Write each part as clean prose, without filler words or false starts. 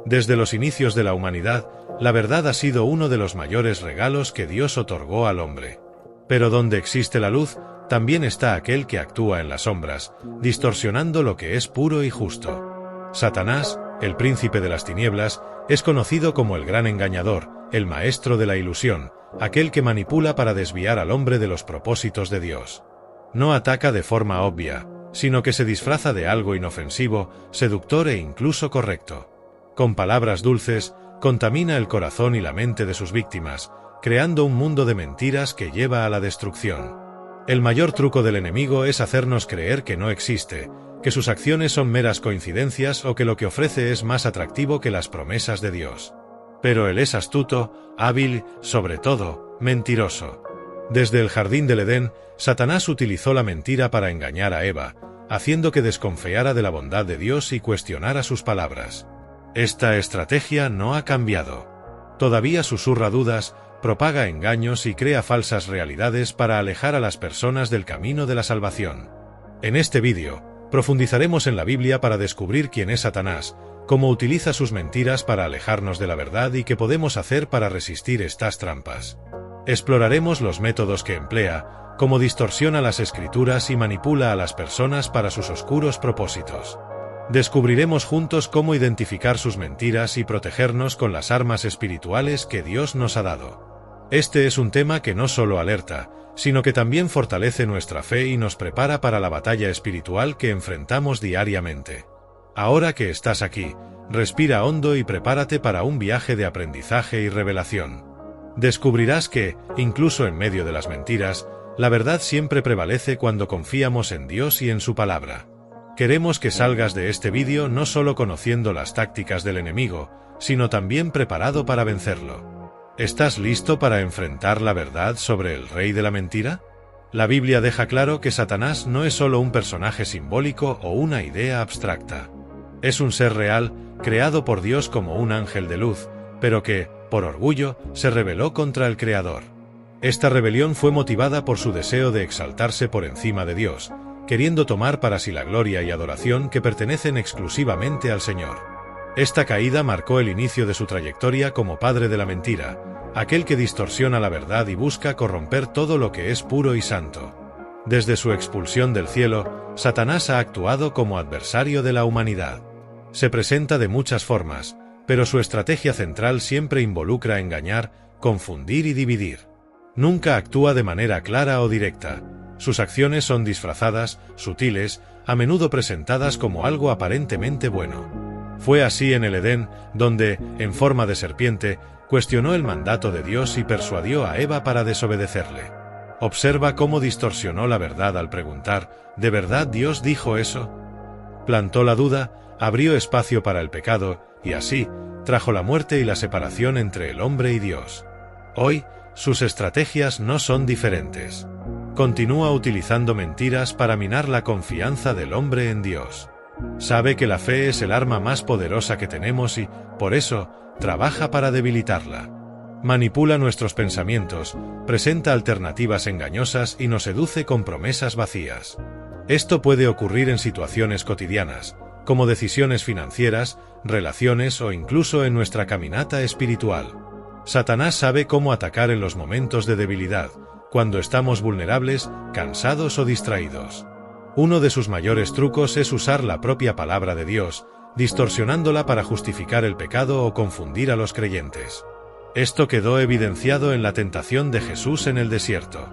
Desde los inicios de la humanidad, la verdad ha sido uno de los mayores regalos que Dios otorgó al hombre. Pero donde existe la luz, también está aquel que actúa en las sombras, distorsionando lo que es puro y justo. Satanás, el príncipe de las tinieblas, es conocido como el gran engañador, el maestro de la ilusión, aquel que manipula para desviar al hombre de los propósitos de Dios. No ataca de forma obvia, sino que se disfraza de algo inofensivo, seductor e incluso correcto. Con palabras dulces, contamina el corazón y la mente de sus víctimas, creando un mundo de mentiras que lleva a la destrucción. El mayor truco del enemigo es hacernos creer que no existe, que sus acciones son meras coincidencias o que lo que ofrece es más atractivo que las promesas de Dios. Pero él es astuto, hábil, sobre todo, mentiroso. Desde el jardín del Edén, Satanás utilizó la mentira para engañar a Eva, haciendo que desconfiara de la bondad de Dios y cuestionara sus palabras. Esta estrategia no ha cambiado. Todavía susurra dudas, propaga engaños y crea falsas realidades para alejar a las personas del camino de la salvación. En este vídeo, profundizaremos en la Biblia para descubrir quién es Satanás, cómo utiliza sus mentiras para alejarnos de la verdad y qué podemos hacer para resistir estas trampas. Exploraremos los métodos que emplea, cómo distorsiona las escrituras y manipula a las personas para sus oscuros propósitos. Descubriremos juntos cómo identificar sus mentiras y protegernos con las armas espirituales que Dios nos ha dado. Este es un tema que no solo alerta, sino que también fortalece nuestra fe y nos prepara para la batalla espiritual que enfrentamos diariamente. Ahora que estás aquí, respira hondo y prepárate para un viaje de aprendizaje y revelación. Descubrirás que, incluso en medio de las mentiras, la verdad siempre prevalece cuando confiamos en Dios y en su palabra. Queremos que salgas de este vídeo no solo conociendo las tácticas del enemigo, sino también preparado para vencerlo. ¿Estás listo para enfrentar la verdad sobre el rey de la mentira? La Biblia deja claro que Satanás no es solo un personaje simbólico o una idea abstracta. Es un ser real, creado por Dios como un ángel de luz, pero que, por orgullo, se rebeló contra el Creador. Esta rebelión fue motivada por su deseo de exaltarse por encima de Dios, queriendo tomar para sí la gloria y adoración que pertenecen exclusivamente al Señor. Esta caída marcó el inicio de su trayectoria como padre de la mentira, aquel que distorsiona la verdad y busca corromper todo lo que es puro y santo. Desde su expulsión del cielo, Satanás ha actuado como adversario de la humanidad. Se presenta de muchas formas, pero su estrategia central siempre involucra engañar, confundir y dividir. Nunca actúa de manera clara o directa. Sus acciones son disfrazadas, sutiles, a menudo presentadas como algo aparentemente bueno. Fue así en el Edén, donde, en forma de serpiente, cuestionó el mandato de Dios y persuadió a Eva para desobedecerle. Observa cómo distorsionó la verdad al preguntar, ¿de verdad Dios dijo eso? Plantó la duda, abrió espacio para el pecado, y así, trajo la muerte y la separación entre el hombre y Dios. Hoy, sus estrategias no son diferentes. Continúa utilizando mentiras para minar la confianza del hombre en Dios. Sabe que la fe es el arma más poderosa que tenemos y, por eso, trabaja para debilitarla. Manipula nuestros pensamientos, presenta alternativas engañosas y nos seduce con promesas vacías. Esto puede ocurrir en situaciones cotidianas, como decisiones financieras, relaciones o incluso en nuestra caminata espiritual. Satanás sabe cómo atacar en los momentos de debilidad, cuando estamos vulnerables, cansados o distraídos. Uno de sus mayores trucos es usar la propia palabra de Dios, distorsionándola para justificar el pecado o confundir a los creyentes. Esto quedó evidenciado en la tentación de Jesús en el desierto.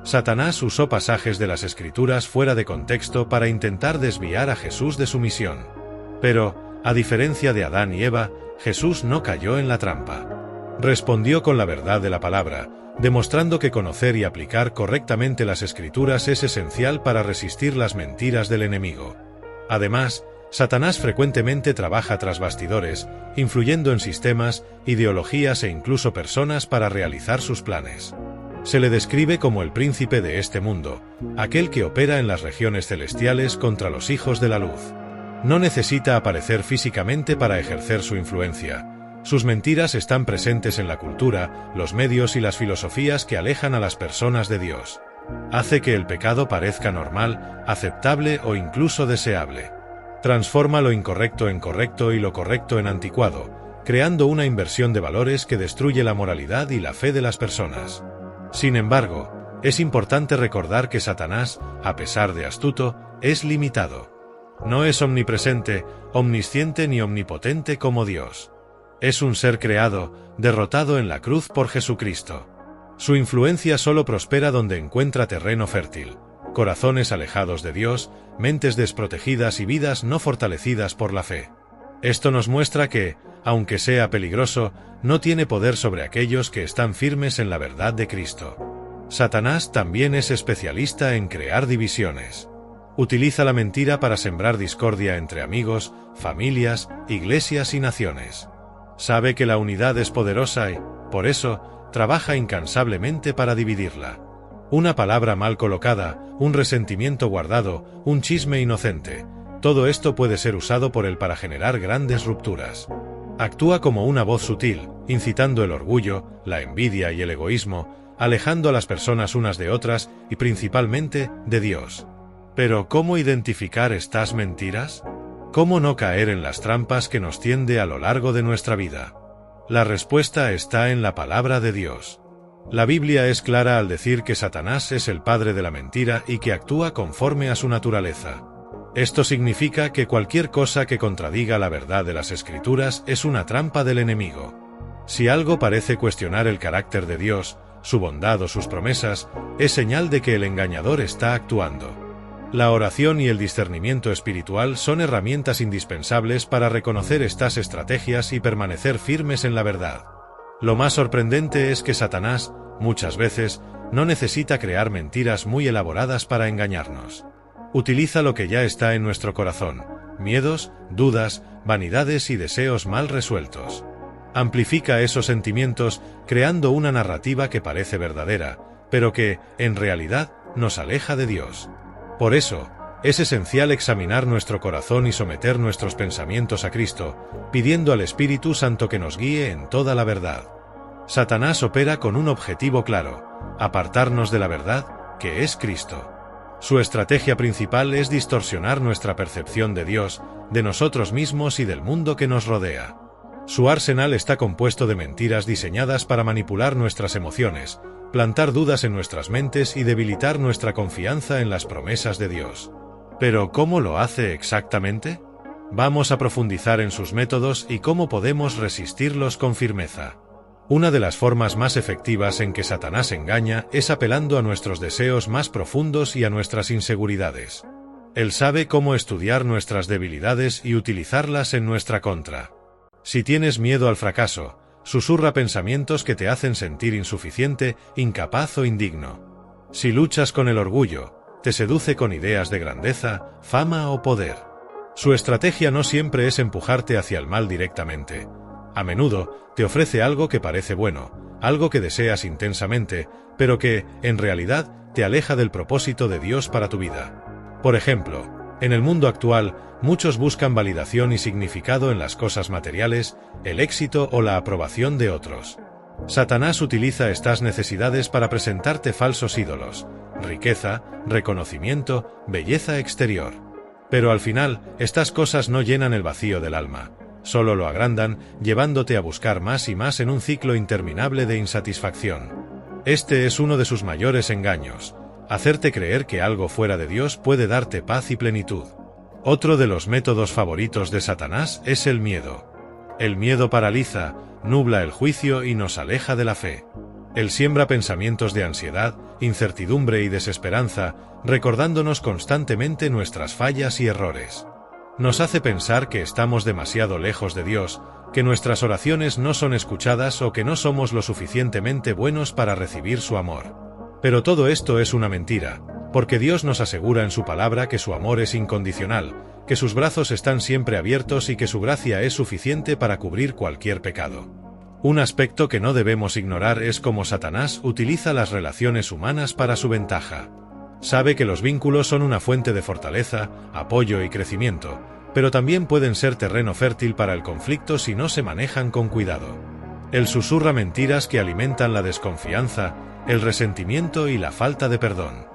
Satanás usó pasajes de las Escrituras fuera de contexto para intentar desviar a Jesús de su misión. Pero, a diferencia de Adán y Eva, Jesús no cayó en la trampa. Respondió con la verdad de la palabra, demostrando que conocer y aplicar correctamente las Escrituras es esencial para resistir las mentiras del enemigo. Además, Satanás frecuentemente trabaja tras bastidores, influyendo en sistemas, ideologías e incluso personas para realizar sus planes. Se le describe como el príncipe de este mundo, aquel que opera en las regiones celestiales contra los hijos de la luz. No necesita aparecer físicamente para ejercer su influencia. Sus mentiras están presentes en la cultura, los medios y las filosofías que alejan a las personas de Dios. Hace que el pecado parezca normal, aceptable o incluso deseable. Transforma lo incorrecto en correcto y lo correcto en anticuado, creando una inversión de valores que destruye la moralidad y la fe de las personas. Sin embargo, es importante recordar que Satanás, a pesar de astuto, es limitado. No es omnipresente, omnisciente ni omnipotente como Dios. Es un ser creado, derrotado en la cruz por Jesucristo. Su influencia solo prospera donde encuentra terreno fértil, corazones alejados de Dios, mentes desprotegidas y vidas no fortalecidas por la fe. Esto nos muestra que, aunque sea peligroso, no tiene poder sobre aquellos que están firmes en la verdad de Cristo. Satanás también es especialista en crear divisiones. Utiliza la mentira para sembrar discordia entre amigos, familias, iglesias y naciones. Sabe que la unidad es poderosa y, por eso, trabaja incansablemente para dividirla. Una palabra mal colocada, un resentimiento guardado, un chisme inocente, todo esto puede ser usado por él para generar grandes rupturas. Actúa como una voz sutil, incitando el orgullo, la envidia y el egoísmo, alejando a las personas unas de otras y principalmente de Dios. Pero, ¿cómo identificar estas mentiras? ¿Cómo no caer en las trampas que nos tiende a lo largo de nuestra vida? La respuesta está en la palabra de Dios. La Biblia es clara al decir que Satanás es el padre de la mentira y que actúa conforme a su naturaleza. Esto significa que cualquier cosa que contradiga la verdad de las Escrituras es una trampa del enemigo. Si algo parece cuestionar el carácter de Dios, su bondad o sus promesas, es señal de que el engañador está actuando. La oración y el discernimiento espiritual son herramientas indispensables para reconocer estas estrategias y permanecer firmes en la verdad. Lo más sorprendente es que Satanás, muchas veces, no necesita crear mentiras muy elaboradas para engañarnos. Utiliza lo que ya está en nuestro corazón: miedos, dudas, vanidades y deseos mal resueltos. Amplifica esos sentimientos, creando una narrativa que parece verdadera, pero que, en realidad, nos aleja de Dios. Por eso, es esencial examinar nuestro corazón y someter nuestros pensamientos a Cristo, pidiendo al Espíritu Santo que nos guíe en toda la verdad. Satanás opera con un objetivo claro: apartarnos de la verdad, que es Cristo. Su estrategia principal es distorsionar nuestra percepción de Dios, de nosotros mismos y del mundo que nos rodea. Su arsenal está compuesto de mentiras diseñadas para manipular nuestras emociones, plantar dudas en nuestras mentes y debilitar nuestra confianza en las promesas de Dios. Pero, ¿cómo lo hace exactamente? Vamos a profundizar en sus métodos y cómo podemos resistirlos con firmeza. Una de las formas más efectivas en que Satanás engaña es apelando a nuestros deseos más profundos y a nuestras inseguridades. Él sabe cómo estudiar nuestras debilidades y utilizarlas en nuestra contra. Si tienes miedo al fracaso, susurra pensamientos que te hacen sentir insuficiente, incapaz o indigno. Si luchas con el orgullo, te seduce con ideas de grandeza, fama o poder. Su estrategia no siempre es empujarte hacia el mal directamente. A menudo, te ofrece algo que parece bueno, algo que deseas intensamente, pero que, en realidad, te aleja del propósito de Dios para tu vida. Por ejemplo, en el mundo actual, muchos buscan validación y significado en las cosas materiales, el éxito o la aprobación de otros. Satanás utiliza estas necesidades para presentarte falsos ídolos: riqueza, reconocimiento, belleza exterior. Pero al final, estas cosas no llenan el vacío del alma, solo lo agrandan, llevándote a buscar más y más en un ciclo interminable de insatisfacción. Este es uno de sus mayores engaños: hacerte creer que algo fuera de Dios puede darte paz y plenitud. Otro de los métodos favoritos de Satanás es el miedo. El miedo paraliza, nubla el juicio y nos aleja de la fe. Él siembra pensamientos de ansiedad, incertidumbre y desesperanza, recordándonos constantemente nuestras fallas y errores. Nos hace pensar que estamos demasiado lejos de Dios, que nuestras oraciones no son escuchadas o que no somos lo suficientemente buenos para recibir su amor. Pero todo esto es una mentira, porque Dios nos asegura en su palabra que su amor es incondicional, que sus brazos están siempre abiertos y que su gracia es suficiente para cubrir cualquier pecado. Un aspecto que no debemos ignorar es cómo Satanás utiliza las relaciones humanas para su ventaja. Sabe que los vínculos son una fuente de fortaleza, apoyo y crecimiento, pero también pueden ser terreno fértil para el conflicto si no se manejan con cuidado. Él susurra mentiras que alimentan la desconfianza, el resentimiento y la falta de perdón.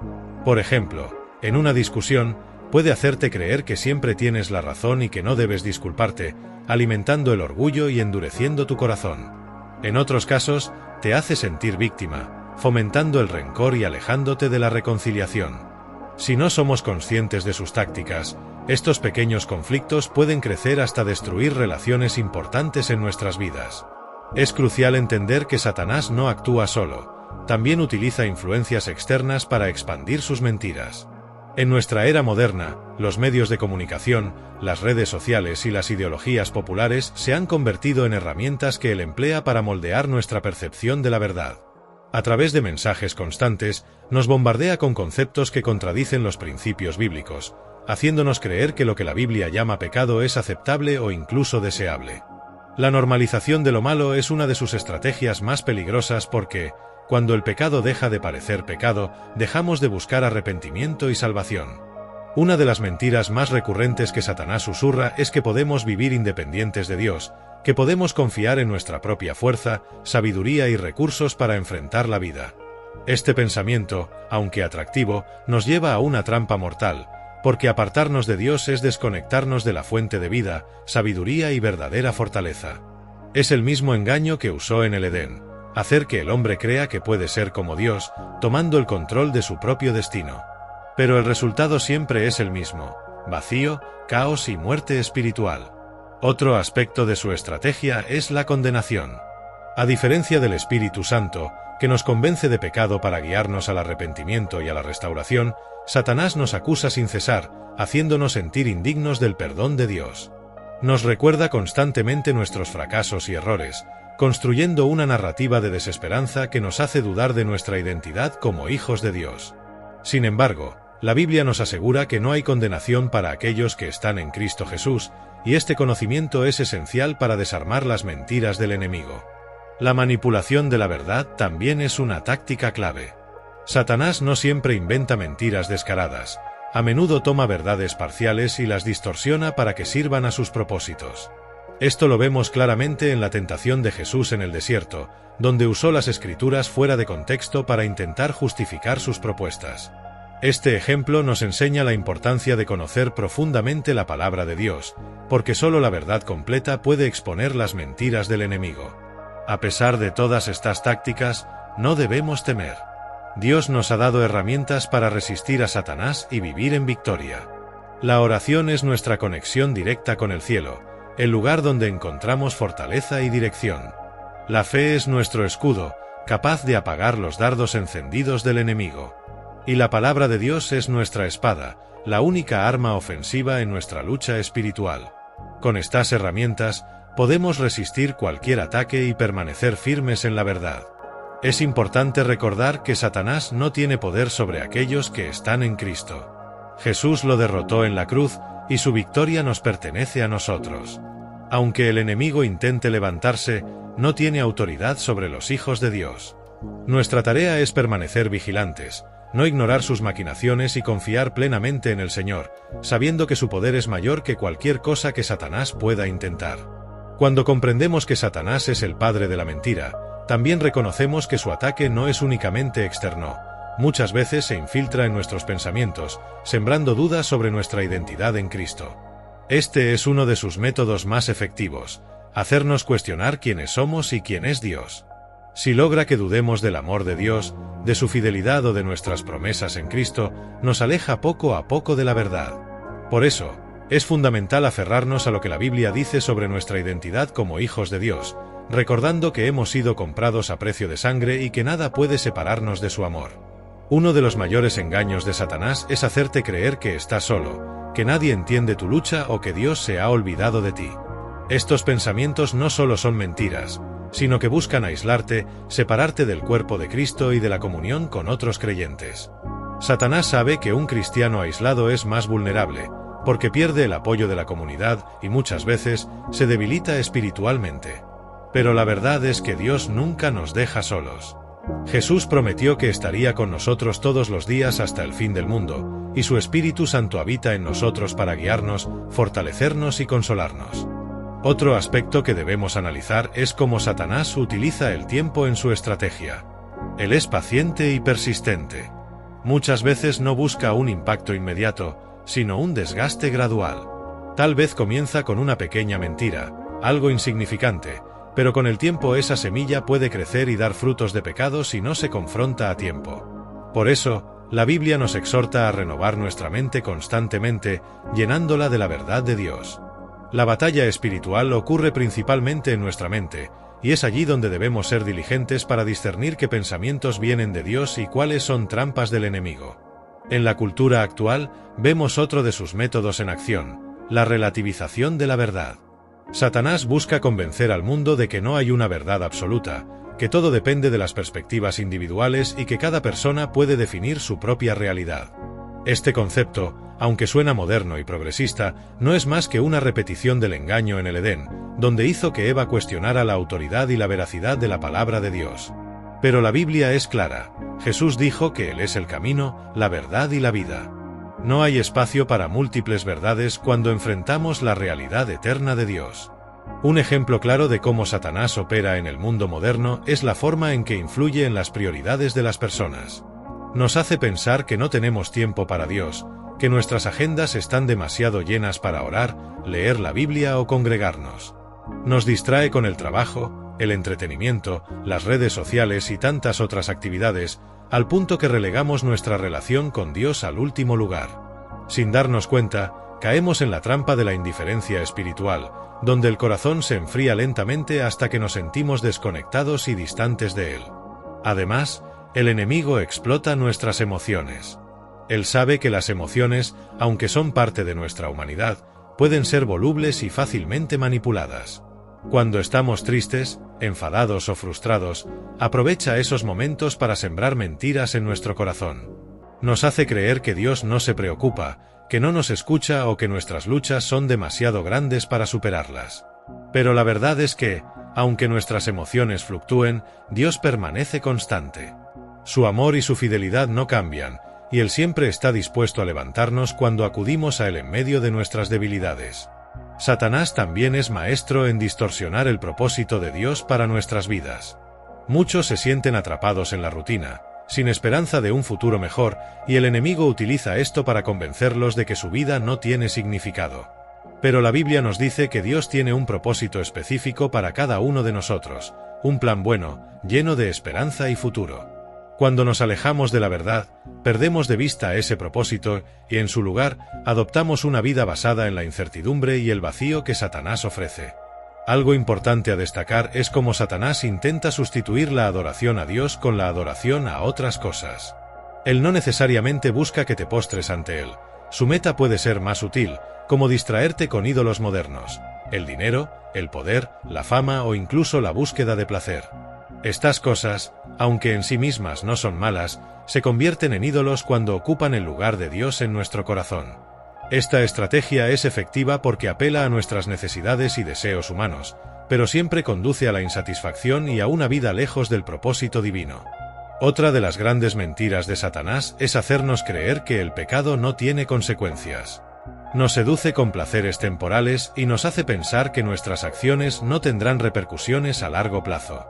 Por ejemplo, en una discusión, puede hacerte creer que siempre tienes la razón y que no debes disculparte, alimentando el orgullo y endureciendo tu corazón. En otros casos, te hace sentir víctima, fomentando el rencor y alejándote de la reconciliación. Si no somos conscientes de sus tácticas, estos pequeños conflictos pueden crecer hasta destruir relaciones importantes en nuestras vidas. Es crucial entender que Satanás no actúa solo, también utiliza influencias externas para expandir sus mentiras. En nuestra era moderna, los medios de comunicación, las redes sociales y las ideologías populares se han convertido en herramientas que él emplea para moldear nuestra percepción de la verdad. A través de mensajes constantes, nos bombardea con conceptos que contradicen los principios bíblicos, haciéndonos creer que lo que la Biblia llama pecado es aceptable o incluso deseable. La normalización de lo malo es una de sus estrategias más peligrosas porque, cuando el pecado deja de parecer pecado, dejamos de buscar arrepentimiento y salvación. Una de las mentiras más recurrentes que Satanás susurra es que podemos vivir independientes de Dios, que podemos confiar en nuestra propia fuerza, sabiduría y recursos para enfrentar la vida. Este pensamiento, aunque atractivo, nos lleva a una trampa mortal, porque apartarnos de Dios es desconectarnos de la fuente de vida, sabiduría y verdadera fortaleza. Es el mismo engaño que usó en el Edén, hacer que el hombre crea que puede ser como Dios, tomando el control de su propio destino. Pero el resultado siempre es el mismo: vacío, caos y muerte espiritual. Otro aspecto de su estrategia es la condenación. A diferencia del Espíritu Santo, que nos convence de pecado para guiarnos al arrepentimiento y a la restauración, Satanás nos acusa sin cesar, haciéndonos sentir indignos del perdón de Dios. Nos recuerda constantemente nuestros fracasos y errores, construyendo una narrativa de desesperanza que nos hace dudar de nuestra identidad como hijos de Dios. Sin embargo, la Biblia nos asegura que no hay condenación para aquellos que están en Cristo Jesús, y este conocimiento es esencial para desarmar las mentiras del enemigo. La manipulación de la verdad también es una táctica clave. Satanás no siempre inventa mentiras descaradas, a menudo toma verdades parciales y las distorsiona para que sirvan a sus propósitos. Esto lo vemos claramente en la tentación de Jesús en el desierto, donde usó las Escrituras fuera de contexto para intentar justificar sus propuestas. Este ejemplo nos enseña la importancia de conocer profundamente la palabra de Dios, porque solo la verdad completa puede exponer las mentiras del enemigo. A pesar de todas estas tácticas, no debemos temer. Dios nos ha dado herramientas para resistir a Satanás y vivir en victoria. La oración es nuestra conexión directa con el cielo, el lugar donde encontramos fortaleza y dirección. La fe es nuestro escudo, capaz de apagar los dardos encendidos del enemigo. Y la palabra de Dios es nuestra espada, la única arma ofensiva en nuestra lucha espiritual. Con estas herramientas, podemos resistir cualquier ataque y permanecer firmes en la verdad. Es importante recordar que Satanás no tiene poder sobre aquellos que están en Cristo. Jesús lo derrotó en la cruz, y su victoria nos pertenece a nosotros. Aunque el enemigo intente levantarse, no tiene autoridad sobre los hijos de Dios. Nuestra tarea es permanecer vigilantes, no ignorar sus maquinaciones y confiar plenamente en el Señor, sabiendo que su poder es mayor que cualquier cosa que Satanás pueda intentar. Cuando comprendemos que Satanás es el padre de la mentira, también reconocemos que su ataque no es únicamente externo. Muchas veces se infiltra en nuestros pensamientos, sembrando dudas sobre nuestra identidad en Cristo. Este es uno de sus métodos más efectivos: hacernos cuestionar quiénes somos y quién es Dios. Si logra que dudemos del amor de Dios, de su fidelidad o de nuestras promesas en Cristo, nos aleja poco a poco de la verdad. Por eso, es fundamental aferrarnos a lo que la Biblia dice sobre nuestra identidad como hijos de Dios, recordando que hemos sido comprados a precio de sangre y que nada puede separarnos de su amor. Uno de los mayores engaños de Satanás es hacerte creer que estás solo, que nadie entiende tu lucha o que Dios se ha olvidado de ti. Estos pensamientos no solo son mentiras, sino que buscan aislarte, separarte del cuerpo de Cristo y de la comunión con otros creyentes. Satanás sabe que un cristiano aislado es más vulnerable, porque pierde el apoyo de la comunidad y muchas veces se debilita espiritualmente. Pero la verdad es que Dios nunca nos deja solos. Jesús prometió que estaría con nosotros todos los días hasta el fin del mundo, y su Espíritu Santo habita en nosotros para guiarnos, fortalecernos y consolarnos. Otro aspecto que debemos analizar es cómo Satanás utiliza el tiempo en su estrategia. Él es paciente y persistente. Muchas veces no busca un impacto inmediato, sino un desgaste gradual. Tal vez comienza con una pequeña mentira, algo insignificante, pero con el tiempo esa semilla puede crecer y dar frutos de pecado si no se confronta a tiempo. Por eso, la Biblia nos exhorta a renovar nuestra mente constantemente, llenándola de la verdad de Dios. La batalla espiritual ocurre principalmente en nuestra mente, y es allí donde debemos ser diligentes para discernir qué pensamientos vienen de Dios y cuáles son trampas del enemigo. En la cultura actual, vemos otro de sus métodos en acción, la relativización de la verdad. Satanás busca convencer al mundo de que no hay una verdad absoluta, que todo depende de las perspectivas individuales y que cada persona puede definir su propia realidad. Este concepto, aunque suena moderno y progresista, no es más que una repetición del engaño en el Edén, donde hizo que Eva cuestionara la autoridad y la veracidad de la palabra de Dios. Pero la Biblia es clara. Jesús dijo que Él es el camino, la verdad y la vida. No hay espacio para múltiples verdades cuando enfrentamos la realidad eterna de Dios. Un ejemplo claro de cómo Satanás opera en el mundo moderno es la forma en que influye en las prioridades de las personas. Nos hace pensar que no tenemos tiempo para Dios, que nuestras agendas están demasiado llenas para orar, leer la Biblia o congregarnos. Nos distrae con el trabajo, el entretenimiento, las redes sociales y tantas otras actividades, al punto que relegamos nuestra relación con Dios al último lugar. Sin darnos cuenta, caemos en la trampa de la indiferencia espiritual, donde el corazón se enfría lentamente hasta que nos sentimos desconectados y distantes de Él. Además, el enemigo explota nuestras emociones. Él sabe que las emociones, aunque son parte de nuestra humanidad, pueden ser volubles y fácilmente manipuladas. Cuando estamos tristes, enfadados o frustrados, aprovecha esos momentos para sembrar mentiras en nuestro corazón. Nos hace creer que Dios no se preocupa, que no nos escucha o que nuestras luchas son demasiado grandes para superarlas. Pero la verdad es que, aunque nuestras emociones fluctúen, Dios permanece constante. Su amor y su fidelidad no cambian, y Él siempre está dispuesto a levantarnos cuando acudimos a Él en medio de nuestras debilidades. Satanás también es maestro en distorsionar el propósito de Dios para nuestras vidas. Muchos se sienten atrapados en la rutina, sin esperanza de un futuro mejor, y el enemigo utiliza esto para convencerlos de que su vida no tiene significado. Pero la Biblia nos dice que Dios tiene un propósito específico para cada uno de nosotros, un plan bueno, lleno de esperanza y futuro. Cuando nos alejamos de la verdad, perdemos de vista ese propósito y en su lugar, adoptamos una vida basada en la incertidumbre y el vacío que Satanás ofrece. Algo importante a destacar es cómo Satanás intenta sustituir la adoración a Dios con la adoración a otras cosas. Él no necesariamente busca que te postres ante Él. Su meta puede ser más sutil, como distraerte con ídolos modernos, el dinero, el poder, la fama o incluso la búsqueda de placer. Estas cosas, aunque en sí mismas no son malas, se convierten en ídolos cuando ocupan el lugar de Dios en nuestro corazón. Esta estrategia es efectiva porque apela a nuestras necesidades y deseos humanos, pero siempre conduce a la insatisfacción y a una vida lejos del propósito divino. Otra de las grandes mentiras de Satanás es hacernos creer que el pecado no tiene consecuencias. Nos seduce con placeres temporales y nos hace pensar que nuestras acciones no tendrán repercusiones a largo plazo.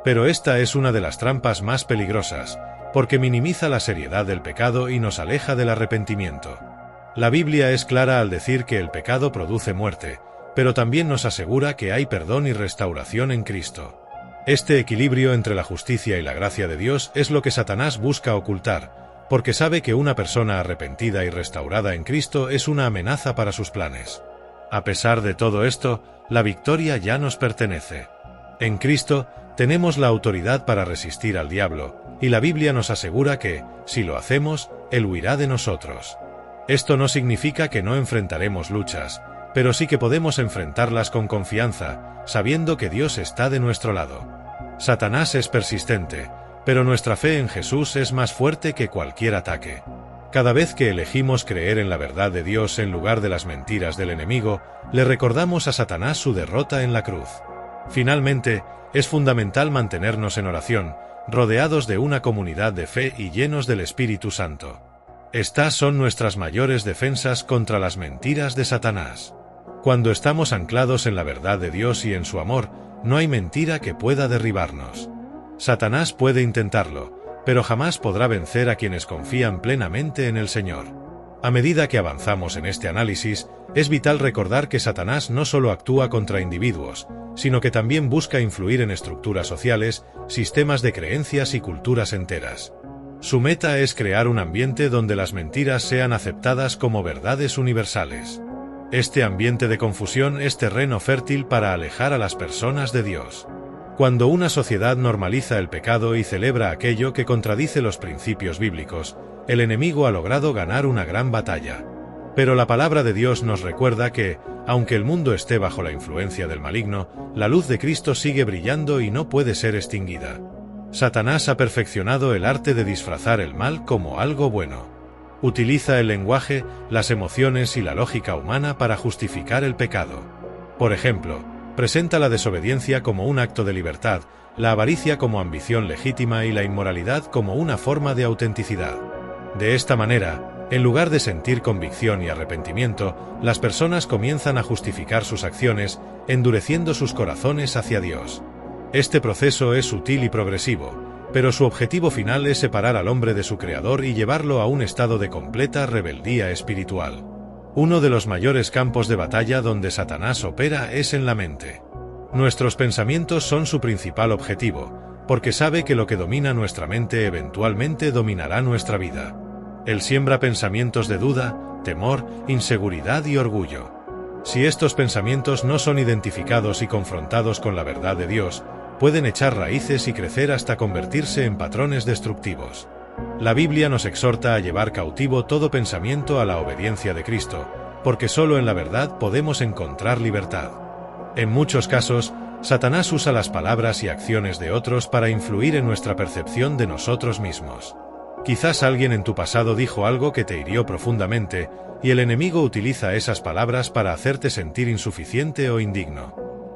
Pero esta es una de las trampas más peligrosas, porque minimiza la seriedad del pecado y nos aleja del arrepentimiento. La Biblia es clara al decir que el pecado produce muerte, pero también nos asegura que hay perdón y restauración en Cristo. Este equilibrio entre la justicia y la gracia de Dios es lo que Satanás busca ocultar, porque sabe que una persona arrepentida y restaurada en Cristo es una amenaza para sus planes. A pesar de todo esto, la victoria ya nos pertenece. En Cristo, tenemos la autoridad para resistir al diablo, y la Biblia nos asegura que, si lo hacemos, Él huirá de nosotros. Esto no significa que no enfrentaremos luchas, pero sí que podemos enfrentarlas con confianza, sabiendo que Dios está de nuestro lado. Satanás es persistente, pero nuestra fe en Jesús es más fuerte que cualquier ataque. Cada vez que elegimos creer en la verdad de Dios en lugar de las mentiras del enemigo, le recordamos a Satanás su derrota en la cruz. Finalmente, es fundamental mantenernos en oración, rodeados de una comunidad de fe y llenos del Espíritu Santo. Estas son nuestras mayores defensas contra las mentiras de Satanás. Cuando estamos anclados en la verdad de Dios y en su amor, no hay mentira que pueda derribarnos. Satanás puede intentarlo, pero jamás podrá vencer a quienes confían plenamente en el Señor. A medida que avanzamos en este análisis, es vital recordar que Satanás no solo actúa contra individuos, sino que también busca influir en estructuras sociales, sistemas de creencias y culturas enteras. Su meta es crear un ambiente donde las mentiras sean aceptadas como verdades universales. Este ambiente de confusión es terreno fértil para alejar a las personas de Dios. Cuando una sociedad normaliza el pecado y celebra aquello que contradice los principios bíblicos, el enemigo ha logrado ganar una gran batalla. Pero la palabra de Dios nos recuerda que, aunque el mundo esté bajo la influencia del maligno, la luz de Cristo sigue brillando y no puede ser extinguida. Satanás ha perfeccionado el arte de disfrazar el mal como algo bueno. Utiliza el lenguaje, las emociones y la lógica humana para justificar el pecado. Por ejemplo, presenta la desobediencia como un acto de libertad, la avaricia como ambición legítima y la inmoralidad como una forma de autenticidad. De esta manera, en lugar de sentir convicción y arrepentimiento, las personas comienzan a justificar sus acciones, endureciendo sus corazones hacia Dios. Este proceso es sutil y progresivo, pero su objetivo final es separar al hombre de su Creador y llevarlo a un estado de completa rebeldía espiritual. Uno de los mayores campos de batalla donde Satanás opera es en la mente. Nuestros pensamientos son su principal objetivo, porque sabe que lo que domina nuestra mente eventualmente dominará nuestra vida. Él siembra pensamientos de duda, temor, inseguridad y orgullo. Si estos pensamientos no son identificados y confrontados con la verdad de Dios, pueden echar raíces y crecer hasta convertirse en patrones destructivos. La Biblia nos exhorta a llevar cautivo todo pensamiento a la obediencia de Cristo, porque solo en la verdad podemos encontrar libertad. En muchos casos, Satanás usa las palabras y acciones de otros para influir en nuestra percepción de nosotros mismos. Quizás alguien en tu pasado dijo algo que te hirió profundamente, y el enemigo utiliza esas palabras para hacerte sentir insuficiente o indigno.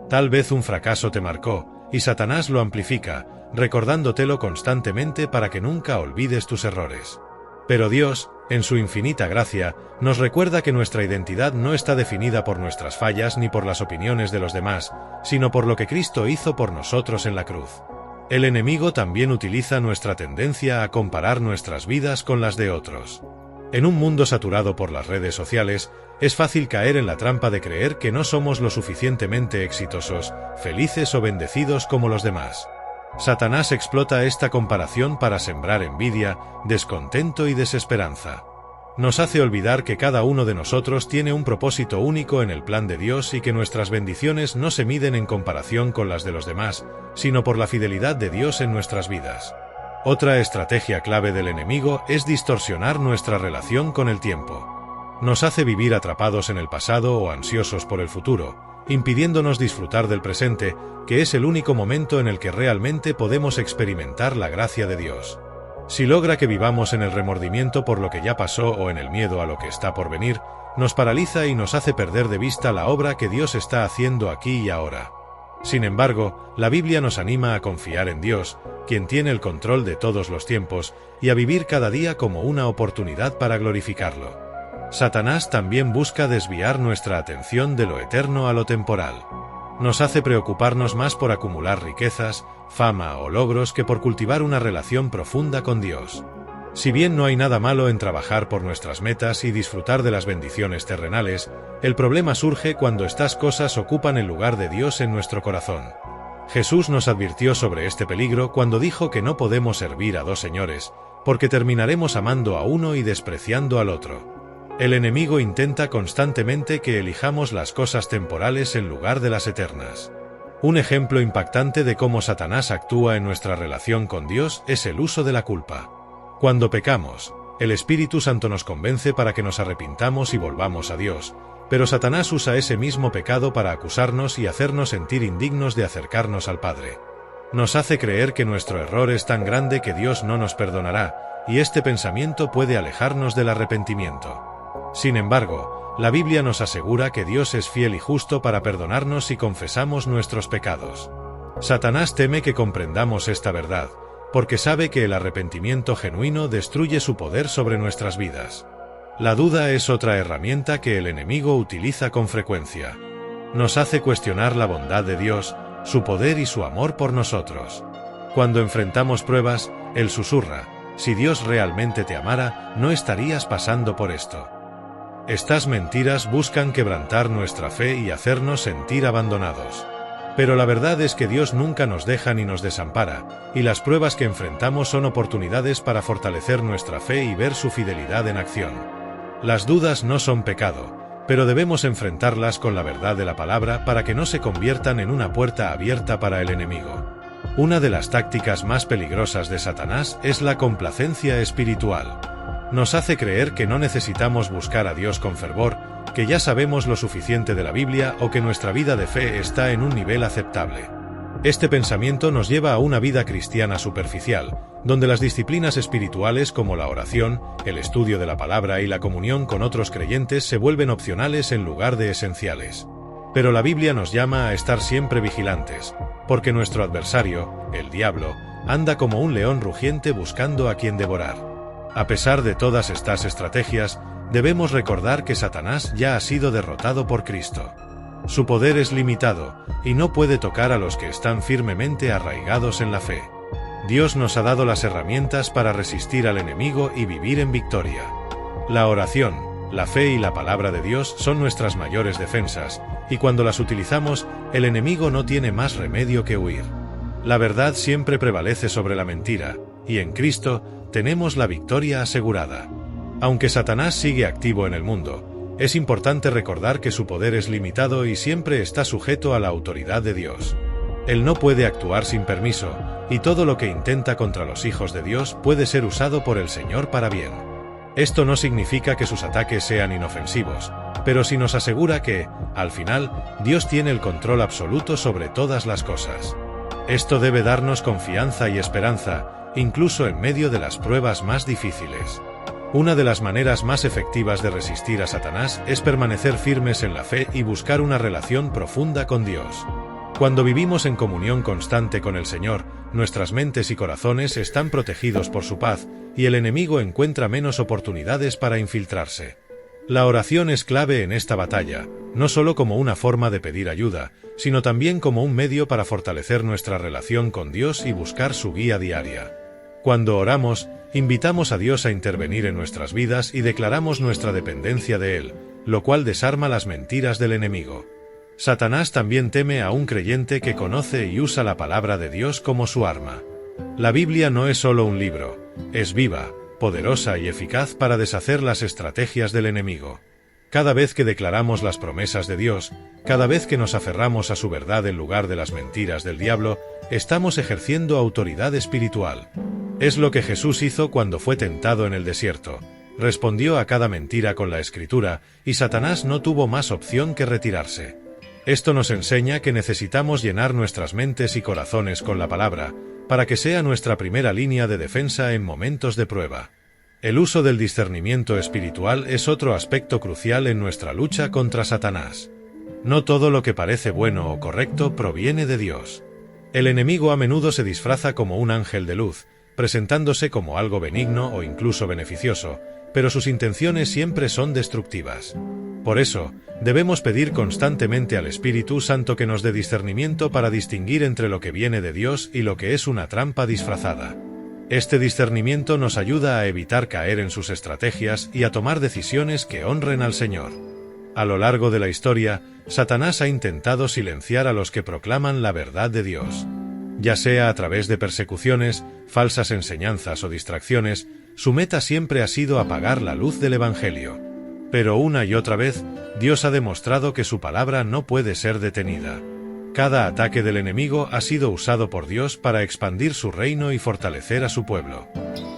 Tal vez un fracaso te marcó, y Satanás lo amplifica, recordándotelo constantemente para que nunca olvides tus errores. Pero Dios, en su infinita gracia, nos recuerda que nuestra identidad no está definida por nuestras fallas ni por las opiniones de los demás, sino por lo que Cristo hizo por nosotros en la cruz. El enemigo también utiliza nuestra tendencia a comparar nuestras vidas con las de otros. En un mundo saturado por las redes sociales, es fácil caer en la trampa de creer que no somos lo suficientemente exitosos, felices o bendecidos como los demás. Satanás explota esta comparación para sembrar envidia, descontento y desesperanza. Nos hace olvidar que cada uno de nosotros tiene un propósito único en el plan de Dios y que nuestras bendiciones no se miden en comparación con las de los demás, sino por la fidelidad de Dios en nuestras vidas. Otra estrategia clave del enemigo es distorsionar nuestra relación con el tiempo. Nos hace vivir atrapados en el pasado o ansiosos por el futuro, impidiéndonos disfrutar del presente, que es el único momento en el que realmente podemos experimentar la gracia de Dios. Si logra que vivamos en el remordimiento por lo que ya pasó o en el miedo a lo que está por venir, nos paraliza y nos hace perder de vista la obra que Dios está haciendo aquí y ahora. Sin embargo, la Biblia nos anima a confiar en Dios, quien tiene el control de todos los tiempos, y a vivir cada día como una oportunidad para glorificarlo. Satanás también busca desviar nuestra atención de lo eterno a lo temporal. Nos hace preocuparnos más por acumular riquezas, fama o logros que por cultivar una relación profunda con Dios. Si bien no hay nada malo en trabajar por nuestras metas y disfrutar de las bendiciones terrenales, el problema surge cuando estas cosas ocupan el lugar de Dios en nuestro corazón. Jesús nos advirtió sobre este peligro cuando dijo que no podemos servir a dos señores, porque terminaremos amando a uno y despreciando al otro. El enemigo intenta constantemente que elijamos las cosas temporales en lugar de las eternas. Un ejemplo impactante de cómo Satanás actúa en nuestra relación con Dios es el uso de la culpa. Cuando pecamos, el Espíritu Santo nos convence para que nos arrepintamos y volvamos a Dios, pero Satanás usa ese mismo pecado para acusarnos y hacernos sentir indignos de acercarnos al Padre. Nos hace creer que nuestro error es tan grande que Dios no nos perdonará, y este pensamiento puede alejarnos del arrepentimiento. Sin embargo, la Biblia nos asegura que Dios es fiel y justo para perdonarnos si confesamos nuestros pecados. Satanás teme que comprendamos esta verdad, porque sabe que el arrepentimiento genuino destruye su poder sobre nuestras vidas. La duda es otra herramienta que el enemigo utiliza con frecuencia. Nos hace cuestionar la bondad de Dios, su poder y su amor por nosotros. Cuando enfrentamos pruebas, él susurra: si Dios realmente te amara, no estarías pasando por esto. Estas mentiras buscan quebrantar nuestra fe y hacernos sentir abandonados. Pero la verdad es que Dios nunca nos deja ni nos desampara, y las pruebas que enfrentamos son oportunidades para fortalecer nuestra fe y ver su fidelidad en acción. Las dudas no son pecado, pero debemos enfrentarlas con la verdad de la palabra para que no se conviertan en una puerta abierta para el enemigo. Una de las tácticas más peligrosas de Satanás es la complacencia espiritual. Nos hace creer que no necesitamos buscar a Dios con fervor, que ya sabemos lo suficiente de la Biblia o que nuestra vida de fe está en un nivel aceptable. Este pensamiento nos lleva a una vida cristiana superficial, donde las disciplinas espirituales como la oración, el estudio de la palabra y la comunión con otros creyentes se vuelven opcionales en lugar de esenciales. Pero la Biblia nos llama a estar siempre vigilantes, porque nuestro adversario, el diablo, anda como un león rugiente buscando a quien devorar. A pesar de todas estas estrategias, debemos recordar que Satanás ya ha sido derrotado por Cristo. Su poder es limitado, y no puede tocar a los que están firmemente arraigados en la fe. Dios nos ha dado las herramientas para resistir al enemigo y vivir en victoria. La oración, la fe y la palabra de Dios son nuestras mayores defensas, y cuando las utilizamos, el enemigo no tiene más remedio que huir. La verdad siempre prevalece sobre la mentira, y en Cristo tenemos la victoria asegurada. Aunque Satanás sigue activo en el mundo, es importante recordar que su poder es limitado y siempre está sujeto a la autoridad de Dios. Él no puede actuar sin permiso, y todo lo que intenta contra los hijos de Dios puede ser usado por el Señor para bien. Esto no significa que sus ataques sean inofensivos, pero sí nos asegura que, al final, Dios tiene el control absoluto sobre todas las cosas. Esto debe darnos confianza y esperanza, incluso en medio de las pruebas más difíciles. Una de las maneras más efectivas de resistir a Satanás es permanecer firmes en la fe y buscar una relación profunda con Dios. Cuando vivimos en comunión constante con el Señor, nuestras mentes y corazones están protegidos por su paz, y el enemigo encuentra menos oportunidades para infiltrarse. La oración es clave en esta batalla, no solo como una forma de pedir ayuda, sino también como un medio para fortalecer nuestra relación con Dios y buscar su guía diaria. Cuando oramos, invitamos a Dios a intervenir en nuestras vidas y declaramos nuestra dependencia de Él, lo cual desarma las mentiras del enemigo. Satanás también teme a un creyente que conoce y usa la palabra de Dios como su arma. La Biblia no es solo un libro, es viva, poderosa y eficaz para deshacer las estrategias del enemigo. Cada vez que declaramos las promesas de Dios, cada vez que nos aferramos a su verdad en lugar de las mentiras del diablo, estamos ejerciendo autoridad espiritual. Es lo que Jesús hizo cuando fue tentado en el desierto. Respondió a cada mentira con la Escritura, y Satanás no tuvo más opción que retirarse. Esto nos enseña que necesitamos llenar nuestras mentes y corazones con la palabra, para que sea nuestra primera línea de defensa en momentos de prueba. El uso del discernimiento espiritual es otro aspecto crucial en nuestra lucha contra Satanás. No todo lo que parece bueno o correcto proviene de Dios. El enemigo a menudo se disfraza como un ángel de luz, presentándose como algo benigno o incluso beneficioso, pero sus intenciones siempre son destructivas. Por eso, debemos pedir constantemente al Espíritu Santo que nos dé discernimiento para distinguir entre lo que viene de Dios y lo que es una trampa disfrazada. Este discernimiento nos ayuda a evitar caer en sus estrategias y a tomar decisiones que honren al Señor. A lo largo de la historia, Satanás ha intentado silenciar a los que proclaman la verdad de Dios. Ya sea a través de persecuciones, falsas enseñanzas o distracciones, su meta siempre ha sido apagar la luz del Evangelio. Pero una y otra vez, Dios ha demostrado que su palabra no puede ser detenida. Cada ataque del enemigo ha sido usado por Dios para expandir su reino y fortalecer a su pueblo.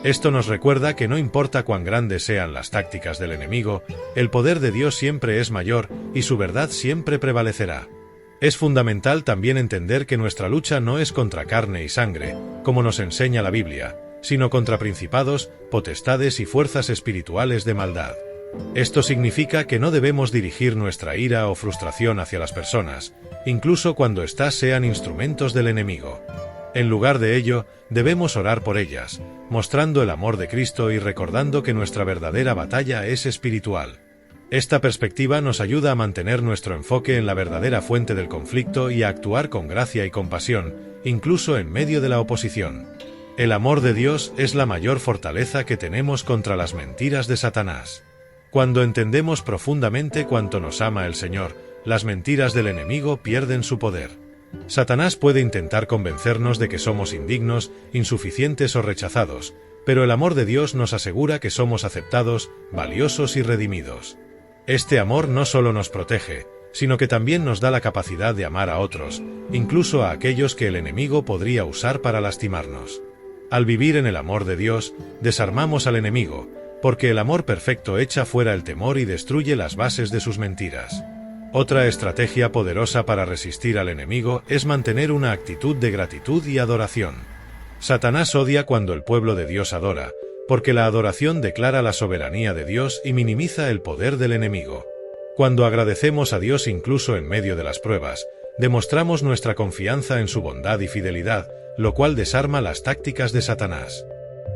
Esto nos recuerda que no importa cuán grandes sean las tácticas del enemigo, el poder de Dios siempre es mayor y su verdad siempre prevalecerá. Es fundamental también entender que nuestra lucha no es contra carne y sangre, como nos enseña la Biblia, sino contra principados, potestades y fuerzas espirituales de maldad. Esto significa que no debemos dirigir nuestra ira o frustración hacia las personas, incluso cuando éstas sean instrumentos del enemigo. En lugar de ello, debemos orar por ellas, mostrando el amor de Cristo y recordando que nuestra verdadera batalla es espiritual. Esta perspectiva nos ayuda a mantener nuestro enfoque en la verdadera fuente del conflicto y a actuar con gracia y compasión, incluso en medio de la oposición. El amor de Dios es la mayor fortaleza que tenemos contra las mentiras de Satanás. Cuando entendemos profundamente cuánto nos ama el Señor, las mentiras del enemigo pierden su poder. Satanás puede intentar convencernos de que somos indignos, insuficientes o rechazados, pero el amor de Dios nos asegura que somos aceptados, valiosos y redimidos. Este amor no solo nos protege, sino que también nos da la capacidad de amar a otros, incluso a aquellos que el enemigo podría usar para lastimarnos. Al vivir en el amor de Dios, desarmamos al enemigo, porque el amor perfecto echa fuera el temor y destruye las bases de sus mentiras. Otra estrategia poderosa para resistir al enemigo es mantener una actitud de gratitud y adoración. Satanás odia cuando el pueblo de Dios adora, porque la adoración declara la soberanía de Dios y minimiza el poder del enemigo. Cuando agradecemos a Dios incluso en medio de las pruebas, demostramos nuestra confianza en su bondad y fidelidad, lo cual desarma las tácticas de Satanás.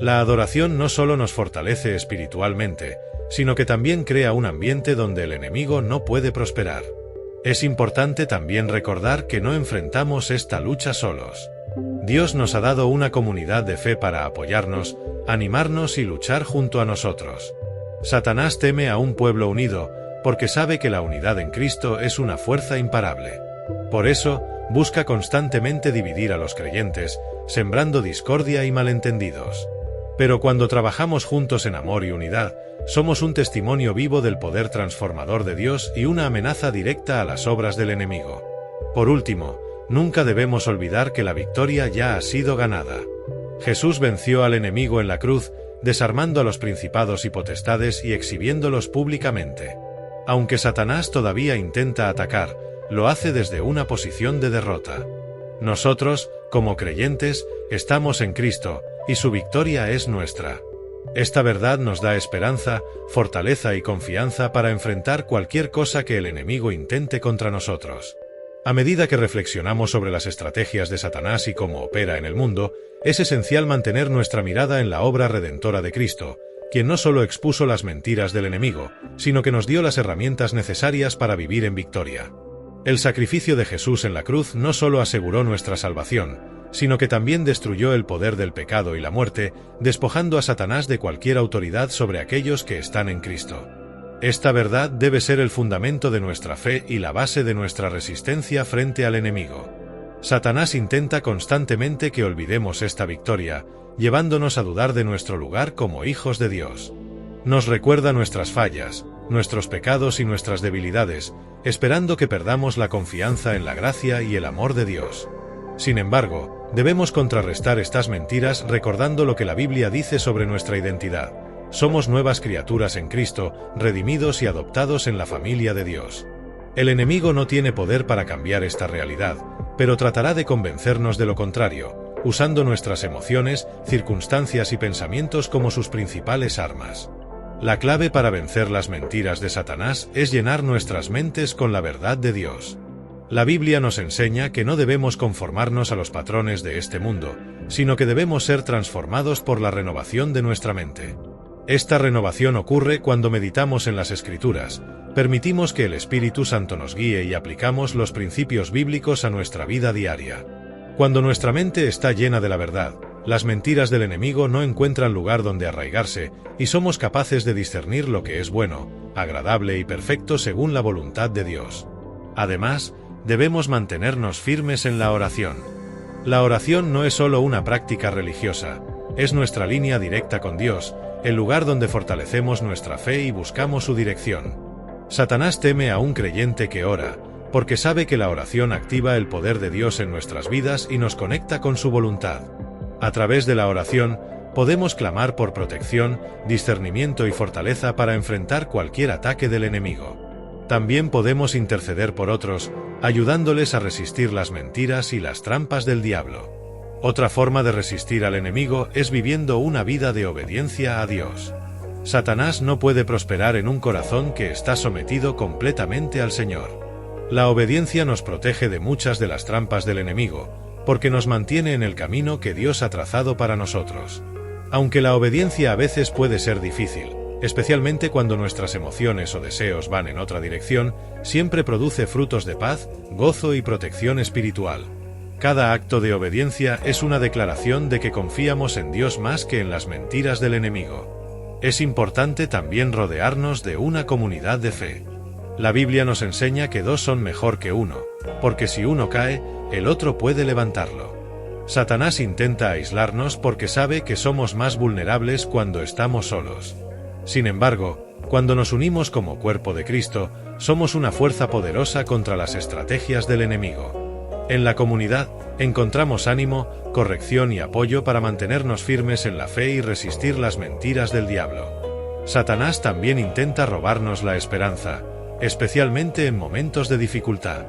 La adoración no solo nos fortalece espiritualmente, sino que también crea un ambiente donde el enemigo no puede prosperar. Es importante también recordar que no enfrentamos esta lucha solos. Dios nos ha dado una comunidad de fe para apoyarnos, animarnos y luchar junto a nosotros. Satanás teme a un pueblo unido, porque sabe que la unidad en Cristo es una fuerza imparable. Por eso, busca constantemente dividir a los creyentes, sembrando discordia y malentendidos. Pero cuando trabajamos juntos en amor y unidad, somos un testimonio vivo del poder transformador de Dios y una amenaza directa a las obras del enemigo. Por último, nunca debemos olvidar que la victoria ya ha sido ganada. Jesús venció al enemigo en la cruz, desarmando a los principados y potestades y exhibiéndolos públicamente. Aunque Satanás todavía intenta atacar, lo hace desde una posición de derrota. Nosotros, como creyentes, estamos en Cristo, y su victoria es nuestra. Esta verdad nos da esperanza, fortaleza y confianza para enfrentar cualquier cosa que el enemigo intente contra nosotros. A medida que reflexionamos sobre las estrategias de Satanás y cómo opera en el mundo, es esencial mantener nuestra mirada en la obra redentora de Cristo, quien no solo expuso las mentiras del enemigo, sino que nos dio las herramientas necesarias para vivir en victoria. El sacrificio de Jesús en la cruz no solo aseguró nuestra salvación, sino que también destruyó el poder del pecado y la muerte, despojando a Satanás de cualquier autoridad sobre aquellos que están en Cristo. Esta verdad debe ser el fundamento de nuestra fe y la base de nuestra resistencia frente al enemigo. Satanás intenta constantemente que olvidemos esta victoria, llevándonos a dudar de nuestro lugar como hijos de Dios. Nos recuerda nuestras fallas, nuestros pecados y nuestras debilidades, esperando que perdamos la confianza en la gracia y el amor de Dios. Sin embargo, debemos contrarrestar estas mentiras recordando lo que la Biblia dice sobre nuestra identidad. Somos nuevas criaturas en Cristo, redimidos y adoptados en la familia de Dios. El enemigo no tiene poder para cambiar esta realidad, pero tratará de convencernos de lo contrario, usando nuestras emociones, circunstancias y pensamientos como sus principales armas. La clave para vencer las mentiras de Satanás es llenar nuestras mentes con la verdad de Dios. La Biblia nos enseña que no debemos conformarnos a los patrones de este mundo, sino que debemos ser transformados por la renovación de nuestra mente. Esta renovación ocurre cuando meditamos en las Escrituras, permitimos que el Espíritu Santo nos guíe y aplicamos los principios bíblicos a nuestra vida diaria. Cuando nuestra mente está llena de la verdad, las mentiras del enemigo no encuentran lugar donde arraigarse, y somos capaces de discernir lo que es bueno, agradable y perfecto según la voluntad de Dios. Además, debemos mantenernos firmes en la oración. La oración no es solo una práctica religiosa, es nuestra línea directa con Dios, el lugar donde fortalecemos nuestra fe y buscamos su dirección. Satanás teme a un creyente que ora, porque sabe que la oración activa el poder de Dios en nuestras vidas y nos conecta con su voluntad. A través de la oración, podemos clamar por protección, discernimiento y fortaleza para enfrentar cualquier ataque del enemigo. También podemos interceder por otros, ayudándoles a resistir las mentiras y las trampas del diablo. Otra forma de resistir al enemigo es viviendo una vida de obediencia a Dios. Satanás no puede prosperar en un corazón que está sometido completamente al Señor. La obediencia nos protege de muchas de las trampas del enemigo, porque nos mantiene en el camino que Dios ha trazado para nosotros. Aunque la obediencia a veces puede ser difícil, especialmente cuando nuestras emociones o deseos van en otra dirección, siempre produce frutos de paz, gozo y protección espiritual. Cada acto de obediencia es una declaración de que confiamos en Dios más que en las mentiras del enemigo. Es importante también rodearnos de una comunidad de fe. La Biblia nos enseña que dos son mejor que uno, porque si uno cae, el otro puede levantarlo. Satanás intenta aislarnos porque sabe que somos más vulnerables cuando estamos solos. Sin embargo, cuando nos unimos como cuerpo de Cristo, somos una fuerza poderosa contra las estrategias del enemigo. En la comunidad, encontramos ánimo, corrección y apoyo para mantenernos firmes en la fe y resistir las mentiras del diablo. Satanás también intenta robarnos la esperanza, especialmente en momentos de dificultad.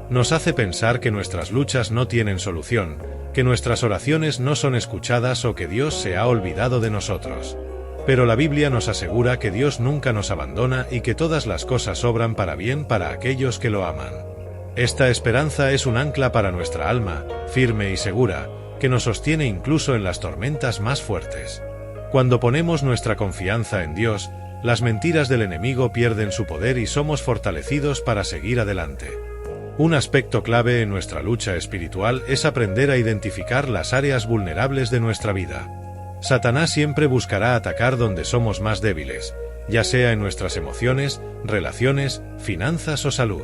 Nos hace pensar que nuestras luchas no tienen solución, que nuestras oraciones no son escuchadas o que Dios se ha olvidado de nosotros. Pero la Biblia nos asegura que Dios nunca nos abandona y que todas las cosas obran para bien para aquellos que lo aman. Esta esperanza es un ancla para nuestra alma, firme y segura, que nos sostiene incluso en las tormentas más fuertes. Cuando ponemos nuestra confianza en Dios, las mentiras del enemigo pierden su poder y somos fortalecidos para seguir adelante. Un aspecto clave en nuestra lucha espiritual es aprender a identificar las áreas vulnerables de nuestra vida. Satanás siempre buscará atacar donde somos más débiles, ya sea en nuestras emociones, relaciones, finanzas o salud.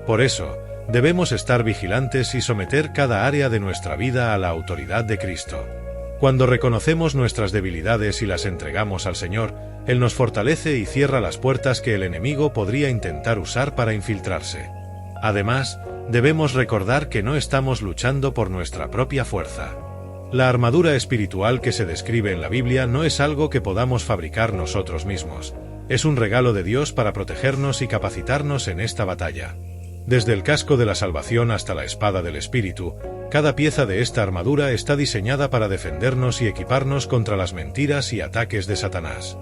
Por eso, debemos estar vigilantes y someter cada área de nuestra vida a la autoridad de Cristo. Cuando reconocemos nuestras debilidades y las entregamos al Señor, Él nos fortalece y cierra las puertas que el enemigo podría intentar usar para infiltrarse. Además, debemos recordar que no estamos luchando por nuestra propia fuerza. La armadura espiritual que se describe en la Biblia no es algo que podamos fabricar nosotros mismos. Es un regalo de Dios para protegernos y capacitarnos en esta batalla. Desde el casco de la salvación hasta la espada del Espíritu, cada pieza de esta armadura está diseñada para defendernos y equiparnos contra las mentiras y ataques de Satanás.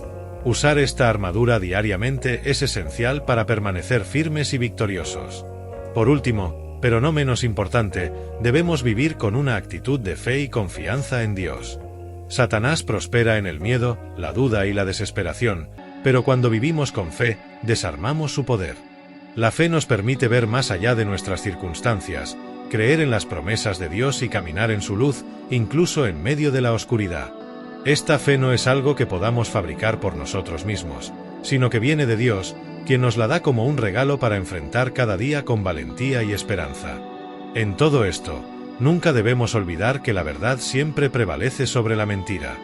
Usar esta armadura diariamente es esencial para permanecer firmes y victoriosos. Por último, pero no menos importante, debemos vivir con una actitud de fe y confianza en Dios. Satanás prospera en el miedo, la duda y la desesperación, pero cuando vivimos con fe, desarmamos su poder. La fe nos permite ver más allá de nuestras circunstancias, creer en las promesas de Dios y caminar en su luz, incluso en medio de la oscuridad. Esta fe no es algo que podamos fabricar por nosotros mismos, sino que viene de Dios, quien nos la da como un regalo para enfrentar cada día con valentía y esperanza. En todo esto, nunca debemos olvidar que la verdad siempre prevalece sobre la mentira.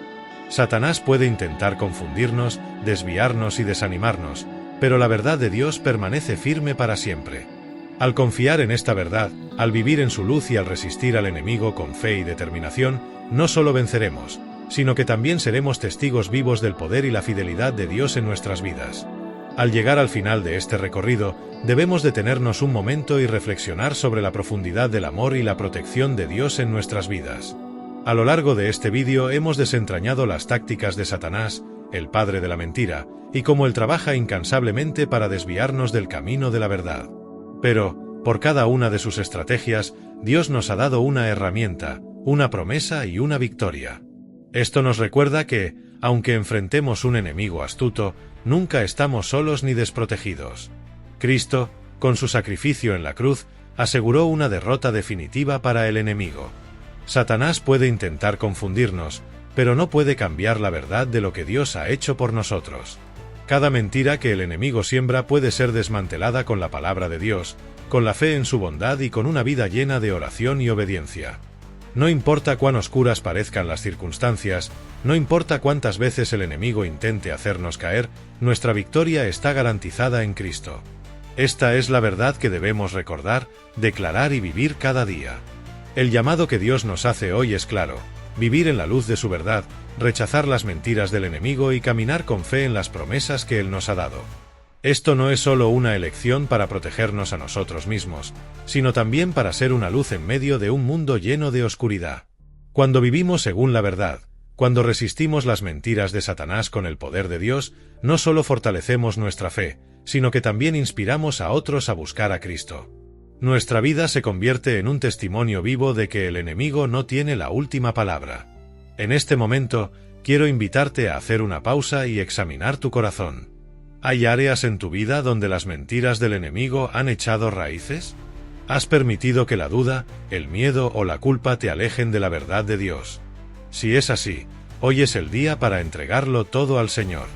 Satanás puede intentar confundirnos, desviarnos y desanimarnos, pero la verdad de Dios permanece firme para siempre. Al confiar en esta verdad, al vivir en su luz y al resistir al enemigo con fe y determinación, no solo venceremos, sino que también seremos testigos vivos del poder y la fidelidad de Dios en nuestras vidas. Al llegar al final de este recorrido, debemos detenernos un momento y reflexionar sobre la profundidad del amor y la protección de Dios en nuestras vidas. A lo largo de este vídeo hemos desentrañado las tácticas de Satanás, el padre de la mentira, y cómo él trabaja incansablemente para desviarnos del camino de la verdad. Pero, por cada una de sus estrategias, Dios nos ha dado una herramienta, una promesa y una victoria. Esto nos recuerda que, aunque enfrentemos un enemigo astuto, nunca estamos solos ni desprotegidos. Cristo, con su sacrificio en la cruz, aseguró una derrota definitiva para el enemigo. Satanás puede intentar confundirnos, pero no puede cambiar la verdad de lo que Dios ha hecho por nosotros. Cada mentira que el enemigo siembra puede ser desmantelada con la palabra de Dios, con la fe en su bondad y con una vida llena de oración y obediencia. No importa cuán oscuras parezcan las circunstancias, no importa cuántas veces el enemigo intente hacernos caer, nuestra victoria está garantizada en Cristo. Esta es la verdad que debemos recordar, declarar y vivir cada día. El llamado que Dios nos hace hoy es claro: vivir en la luz de su verdad, rechazar las mentiras del enemigo y caminar con fe en las promesas que Él nos ha dado. Esto no es solo una elección para protegernos a nosotros mismos, sino también para ser una luz en medio de un mundo lleno de oscuridad. Cuando vivimos según la verdad, cuando resistimos las mentiras de Satanás con el poder de Dios, no solo fortalecemos nuestra fe, sino que también inspiramos a otros a buscar a Cristo. Nuestra vida se convierte en un testimonio vivo de que el enemigo no tiene la última palabra. En este momento, quiero invitarte a hacer una pausa y examinar tu corazón. ¿Hay áreas en tu vida donde las mentiras del enemigo han echado raíces? ¿Has permitido que la duda, el miedo o la culpa te alejen de la verdad de Dios? Si es así, hoy es el día para entregarlo todo al Señor.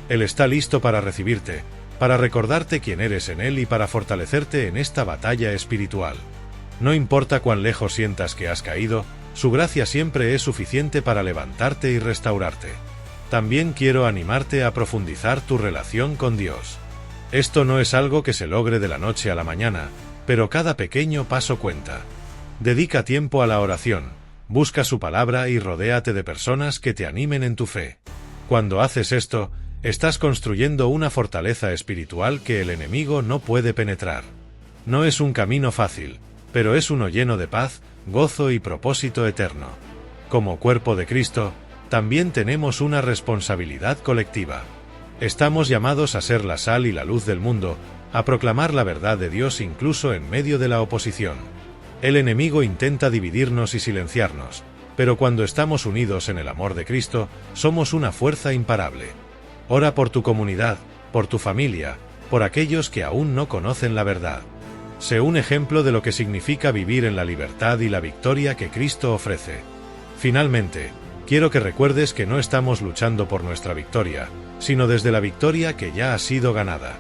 Él está listo para recibirte, para recordarte quién eres en Él y para fortalecerte en esta batalla espiritual. No importa cuán lejos sientas que has caído, su gracia siempre es suficiente para levantarte y restaurarte. También quiero animarte a profundizar tu relación con Dios. Esto no es algo que se logre de la noche a la mañana, pero cada pequeño paso cuenta. Dedica tiempo a la oración, busca su palabra y rodéate de personas que te animen en tu fe. Cuando haces esto, estás construyendo una fortaleza espiritual que el enemigo no puede penetrar. No es un camino fácil, pero es uno lleno de paz, gozo y propósito eterno. Como cuerpo de Cristo, también tenemos una responsabilidad colectiva. Estamos llamados a ser la sal y la luz del mundo, a proclamar la verdad de Dios incluso en medio de la oposición. El enemigo intenta dividirnos y silenciarnos, pero cuando estamos unidos en el amor de Cristo, somos una fuerza imparable. Ora por tu comunidad, por tu familia, por aquellos que aún no conocen la verdad. Sé un ejemplo de lo que significa vivir en la libertad y la victoria que Cristo ofrece. Finalmente, quiero que recuerdes que no estamos luchando por nuestra victoria, sino desde la victoria que ya ha sido ganada.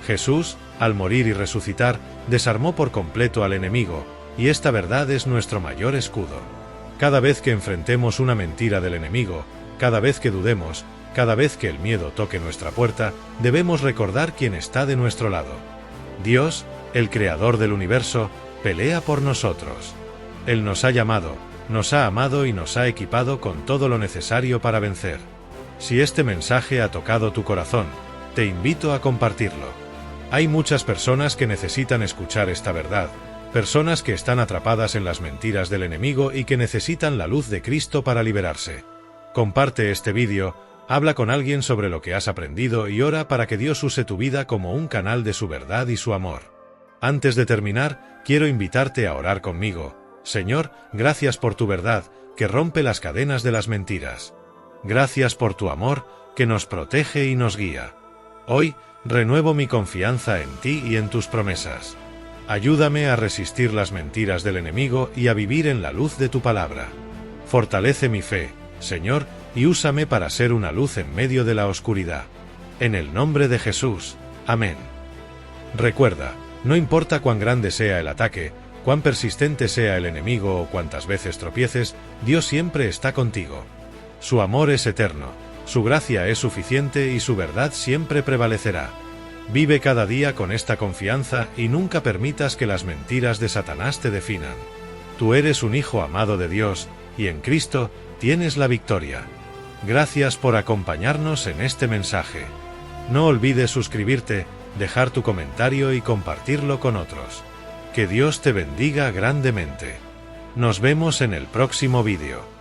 Jesús, al morir y resucitar, desarmó por completo al enemigo, y esta verdad es nuestro mayor escudo. Cada vez que enfrentemos una mentira del enemigo, cada vez que dudemos, cada vez que el miedo toque nuestra puerta, debemos recordar quién está de nuestro lado. Dios, el Creador del universo, pelea por nosotros. Él nos ha llamado, nos ha amado y nos ha equipado con todo lo necesario para vencer. Si este mensaje ha tocado tu corazón, te invito a compartirlo. Hay muchas personas que necesitan escuchar esta verdad, personas que están atrapadas en las mentiras del enemigo y que necesitan la luz de Cristo para liberarse. Comparte este vídeo, habla con alguien sobre lo que has aprendido y ora para que Dios use tu vida como un canal de su verdad y su amor. Antes de terminar, quiero invitarte a orar conmigo. Señor, gracias por tu verdad, que rompe las cadenas de las mentiras. Gracias por tu amor, que nos protege y nos guía. Hoy, renuevo mi confianza en ti y en tus promesas. Ayúdame a resistir las mentiras del enemigo y a vivir en la luz de tu palabra. Fortalece mi fe, Señor, y úsame para ser una luz en medio de la oscuridad. En el nombre de Jesús. Amén. Recuerda, no importa cuán grande sea el ataque, cuán persistente sea el enemigo o cuántas veces tropieces, Dios siempre está contigo. Su amor es eterno, su gracia es suficiente y su verdad siempre prevalecerá. Vive cada día con esta confianza y nunca permitas que las mentiras de Satanás te definan. Tú eres un hijo amado de Dios, y en Cristo tienes la victoria. Gracias por acompañarnos en este mensaje. No olvides suscribirte, dejar tu comentario y compartirlo con otros. Que Dios te bendiga grandemente. Nos vemos en el próximo vídeo.